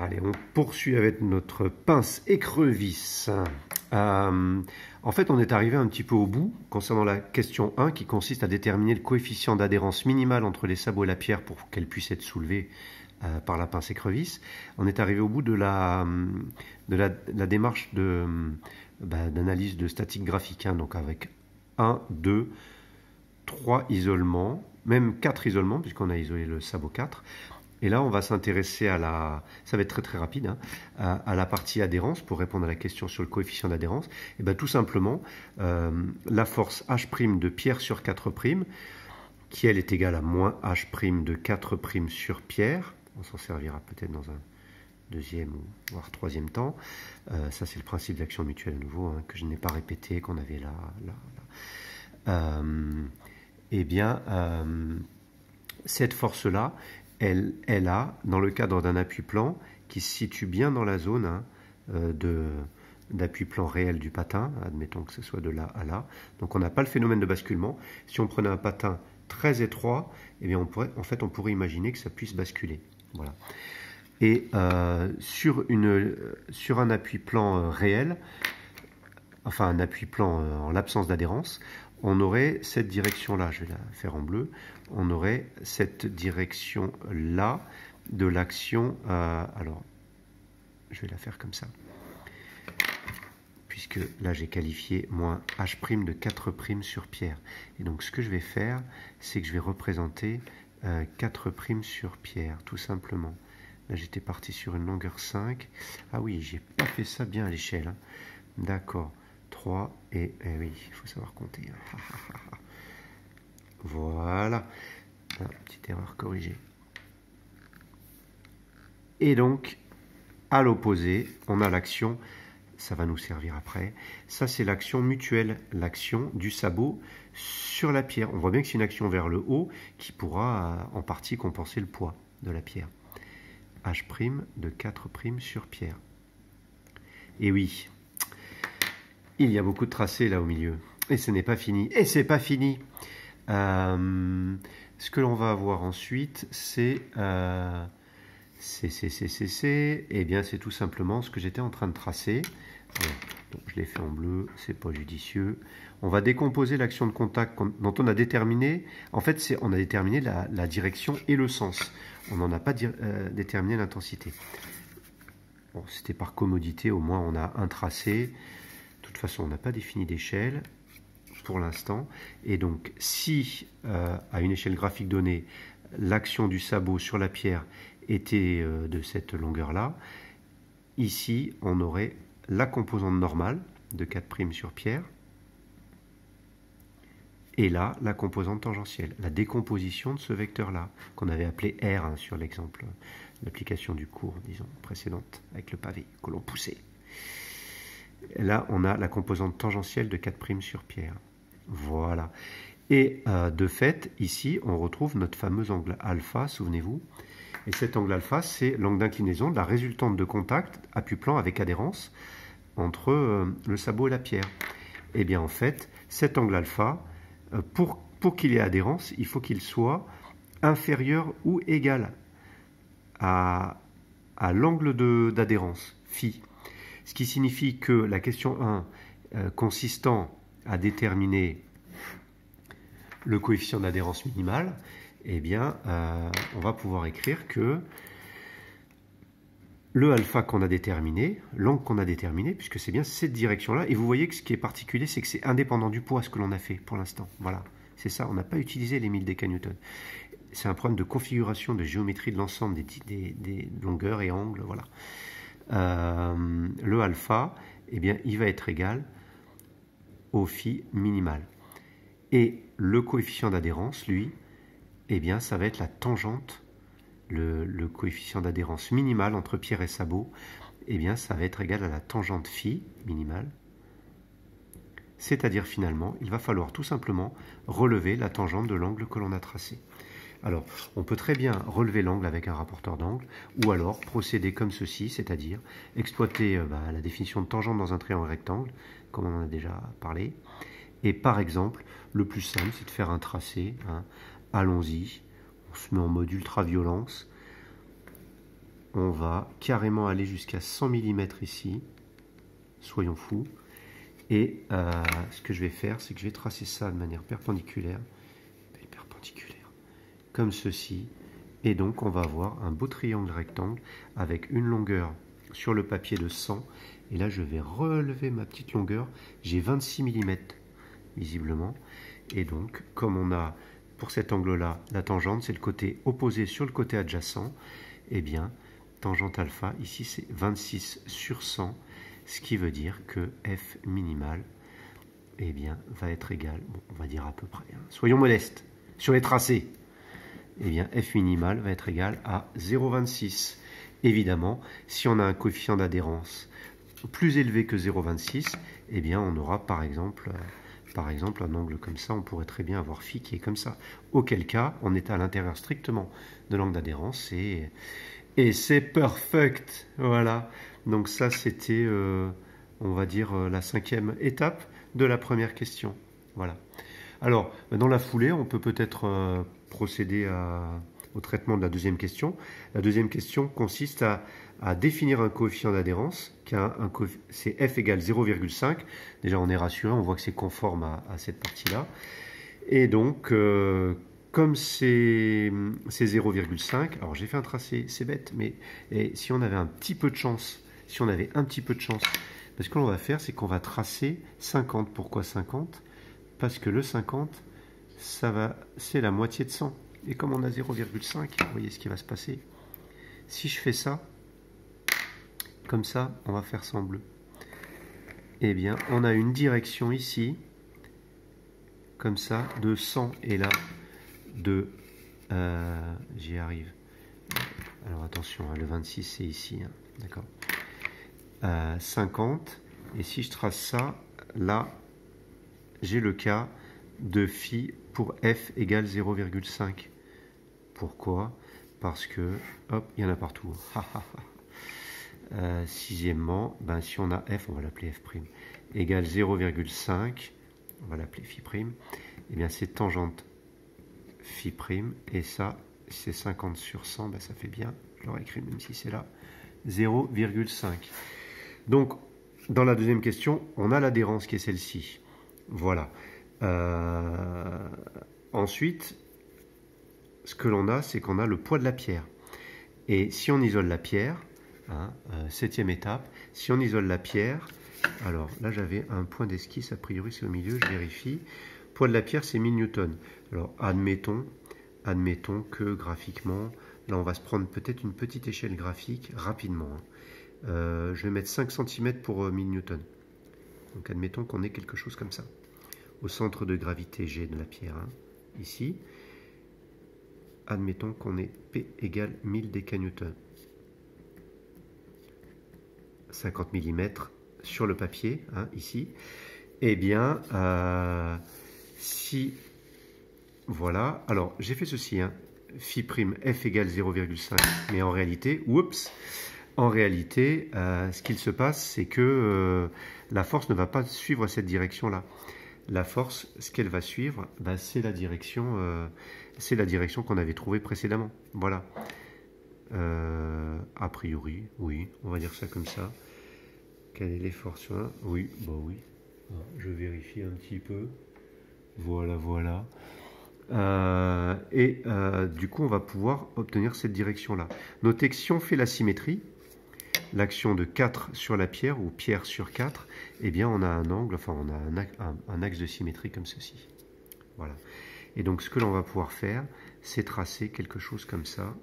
Allez, on poursuit avec notre pince écrevisse. En fait, on est arrivé un petit peu au bout concernant la question 1 qui consiste à déterminer le coefficient d'adhérence minimal entre les sabots et la pierre pour qu'elle puisse être soulevée par la pince écrevisse. On est arrivé au bout de la démarche d'analyse de statique graphique, hein, donc avec 1, 2, 3 isolements, même 4 isolements puisqu'on a isolé le sabot 4. Et là, on va s'intéresser à ça va être très très rapide, hein, à la partie adhérence pour répondre à la question sur le coefficient d'adhérence. Et bien tout simplement, la force H' de pierre sur 4', qui elle est égale à moins H' de 4' sur pierre. On s'en servira peut-être dans un deuxième ou voire troisième temps. Ça c'est le principe d'action mutuelle à nouveau, hein, que je n'ai pas répété, qu'on avait là. Eh bien, cette force-là, elle a, dans le cadre d'un appui-plan qui se situe bien dans la zone, hein, d'appui-plan réel du patin, admettons que ce soit de là à là. Donc on n'a pas le phénomène de basculement. Si on prenait un patin très étroit, eh bien on pourrait imaginer que ça puisse basculer. Voilà. Et sur un appui-plan réel, enfin un appui-plan en l'absence d'adhérence, on aurait cette direction-là, je vais la faire en bleu, on aurait cette direction-là de l'action, alors je vais la faire comme ça, puisque là j'ai qualifié moins H' de 4' sur pierre. Et donc ce que je vais faire, c'est que je vais représenter 4' sur pierre, tout simplement. Là j'étais parti sur une longueur 5, ah oui, j'ai pas fait ça bien à l'échelle, hein. D'accord. 3 et oui, il faut savoir compter. Voilà. Petite erreur corrigée. Et donc, à l'opposé, on a l'action, ça va nous servir après, ça c'est l'action mutuelle, l'action du sabot sur la pierre. On voit bien que c'est une action vers le haut qui pourra en partie compenser le poids de la pierre. H' de 4' sur pierre. Et oui, il y a beaucoup de tracés là au milieu. Et ce n'est pas fini. Et c'est pas fini. Ce que l'on va avoir ensuite, c'est eh bien, c'est tout simplement ce que j'étais en train de tracer. Voilà. Donc, je l'ai fait en bleu, c'est pas judicieux. On va décomposer l'action de contact dont on a déterminé. En fait, on a déterminé la direction et le sens. On n'en a pas déterminé l'intensité. Bon, c'était par commodité, au moins on a un tracé. De toute façon, on n'a pas défini d'échelle pour l'instant. Et donc, si à une échelle graphique donnée, l'action du sabot sur la pierre était de cette longueur-là, ici, on aurait la composante normale de 4' sur pierre, et là, la composante tangentielle, la décomposition de ce vecteur-là, qu'on avait appelé R, hein, sur l'exemple, l'application du cours, disons, précédente, avec le pavé que l'on poussait. Là, on a la composante tangentielle de 4' sur pierre. Voilà. Et de fait, ici, on retrouve notre fameux angle alpha, souvenez-vous. Et cet angle alpha, c'est l'angle d'inclinaison de la résultante de contact appui-plan avec adhérence entre le sabot et la pierre. Et bien, en fait, cet angle alpha, pour qu'il ait adhérence, il faut qu'il soit inférieur ou égal à l'angle d'adhérence, phi. Ce qui signifie que la question 1, consistant à déterminer le coefficient d'adhérence minimal, eh bien, on va pouvoir écrire que le alpha qu'on a déterminé, l'angle qu'on a déterminé, puisque c'est bien cette direction-là, et vous voyez que ce qui est particulier, c'est que c'est indépendant du poids ce que l'on a fait pour l'instant. Voilà, c'est ça, on n'a pas utilisé les 1000 décanewtons. C'est un problème de configuration, de géométrie de l'ensemble des longueurs et angles, voilà. Le alpha, eh bien, il va être égal au phi minimal. Et le coefficient d'adhérence, lui, eh bien, ça va être la tangente, le coefficient d'adhérence minimal entre pierre et sabot, eh bien, ça va être égal à la tangente phi minimale. C'est-à-dire, finalement, il va falloir tout simplement relever la tangente de l'angle que l'on a tracé. Alors, on peut très bien relever l'angle avec un rapporteur d'angle, ou alors procéder comme ceci, c'est-à-dire exploiter la définition de tangente dans un triangle rectangle, comme on en a déjà parlé. Et par exemple, le plus simple, c'est de faire un tracé. Hein. Allons-y, on se met en mode ultra-violence. on va carrément aller jusqu'à 100 mm ici. Soyons fous. Et ce que je vais faire, c'est que je vais tracer ça de manière perpendiculaire. Comme ceci. Et donc, on va avoir un beau triangle rectangle avec une longueur sur le papier de 100. Et là, je vais relever ma petite longueur. J'ai 26 mm, visiblement. Et donc, comme on a, pour cet angle-là, la tangente, c'est le côté opposé sur le côté adjacent, eh bien, tangente alpha, ici, c'est 26 sur 100, ce qui veut dire que f minimal, eh bien, va être égal, bon, on va dire à peu près, hein, soyons modestes, sur les tracés, eh bien, f minimal va être égal à 0,26. Évidemment, si on a un coefficient d'adhérence plus élevé que 0,26, eh bien, on aura par exemple, un angle comme ça, on pourrait très bien avoir phi qui est comme ça. Auquel cas, on est à l'intérieur strictement de l'angle d'adhérence et c'est perfect. Voilà. Donc ça, c'était, on va dire, la 5e étape de la première question. Voilà. Alors, dans la foulée, on peut peut-être procéder au traitement de la deuxième question. La deuxième question consiste à définir un coefficient d'adhérence, c'est f égale 0,5. Déjà, on est rassuré, on voit que c'est conforme à cette partie-là. Et donc, comme c'est 0,5, alors j'ai fait un tracé, c'est bête, mais si on avait un petit peu de chance, parce que l'on va faire, c'est qu'on va tracer 50. Pourquoi 50 ? Parce que le 50, c'est la moitié de 100. Et comme on a 0,5, vous voyez ce qui va se passer. Si je fais ça, comme ça, on va faire ça en bleu. Eh bien, on a une direction ici, comme ça, de 100, et là, j'y arrive. Alors attention, hein, le 26, c'est ici, hein, d'accord. 50, et si je trace ça, là, j'ai le cas de phi pour f égale 0,5. Pourquoi ? Parce que, hop, il y en a partout. Sixièmement, ben, si on a f, on va l'appeler f', égale 0,5, on va l'appeler phi', et bien c'est tangente phi', et ça, c'est 50 sur 100, ben, ça fait bien, je l'aurais écrit même si c'est là, 0,5. Donc, dans la deuxième question, on a l'adhérence qui est celle-ci. Voilà. Ensuite, ce que l'on a, c'est qu'on a le poids de la pierre. Et si on isole la pierre, hein, 7e étape, si on isole la pierre, alors là j'avais un point d'esquisse, a priori c'est au milieu, je vérifie. Poids de la pierre, c'est 1000 newtons. Alors admettons que graphiquement, là on va se prendre peut-être une petite échelle graphique rapidement. Hein. Je vais mettre 5 cm pour 1000 newtons. Donc admettons qu'on ait quelque chose comme ça. Au centre de gravité G de la pierre, hein, ici. Admettons qu'on ait P égale 1000 décanewtons. 50 mm sur le papier, hein, ici. Eh bien, si... Voilà. Alors, j'ai fait ceci, hein. Phi' f égale 0,5. Mais en réalité, oups, ce qu'il se passe, c'est que la force ne va pas suivre cette direction-là. La force, ce qu'elle va suivre, bah, c'est la direction qu'on avait trouvée précédemment. Voilà. A priori, oui, on va dire ça comme ça. Quelle est les forces? Oui, bah oui. Je vérifie un petit peu. Voilà, voilà. Du coup, on va pouvoir obtenir cette direction-là. Notez que si on fait la symétrie, l'action de 4 sur la pierre, ou pierre sur 4, eh bien on a un angle, enfin on a un axe de symétrie comme ceci. Voilà. Et donc ce que l'on va pouvoir faire, c'est tracer quelque chose comme ça.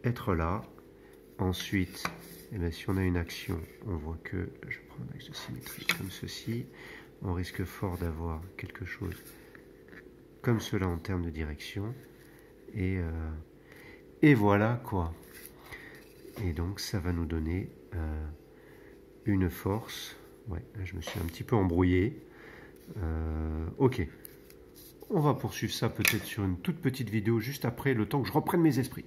Être là. Ensuite, eh bien, si on a une action, on voit que, je prends un axe de symétrie comme ceci, on risque fort d'avoir quelque chose comme cela en termes de direction. Et voilà quoi. Et donc ça va nous donner une force. Ouais, là, je me suis un petit peu embrouillé. Ok. On va poursuivre ça peut-être sur une toute petite vidéo juste après, le temps que je reprenne mes esprits.